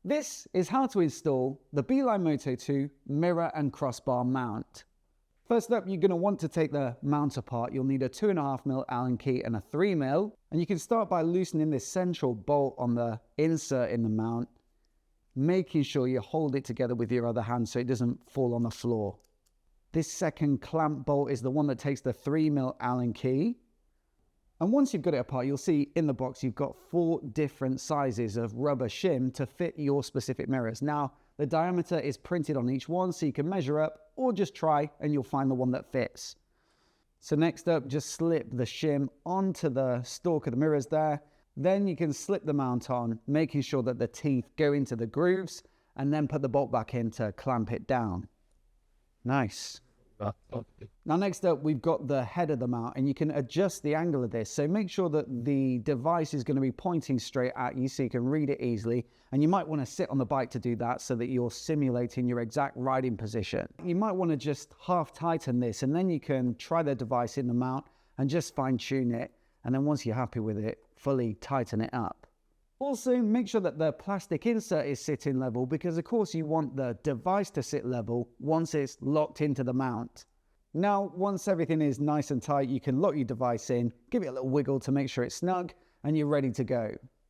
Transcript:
This is how to install the Beeline Moto 2 mirror and crossbar mount. First up, you're going to want to take the mount apart. You'll need a 2.5mm Allen key and a 3mm. And you can start by loosening this central bolt on the insert in the mount, making sure you hold it together with your other hand so it doesn't fall on the floor. This second clamp bolt is the one that takes the 3mm Allen key. And once you've got it apart, you'll see in the box you've got 4 different sizes of rubber shim to fit your specific mirrors. Now, the diameter is printed on each one, so you can measure up or just try and you'll find the one that fits. So next up, just slip the shim onto the stalk of the mirrors there. Then you can slip the mount on, making sure that the teeth go into the grooves, and then put the bolt back in to clamp it down. Nice. Now next up, we've got the head of the mount, and you can adjust the angle of this. So make sure that the device is going to be pointing straight at you so you can read it easily. And you might want to sit on the bike to do that so that you're simulating your exact riding position. You might want to just half tighten this, and then you can try the device in the mount and just fine tune it. And then once you're happy with it, fully tighten it up. Also, make sure that the plastic insert is sitting level, because of course you want the device to sit level once it's locked into the mount. Now, once everything is nice and tight, you can lock your device in, give it a little wiggle to make sure it's snug, and you're ready to go.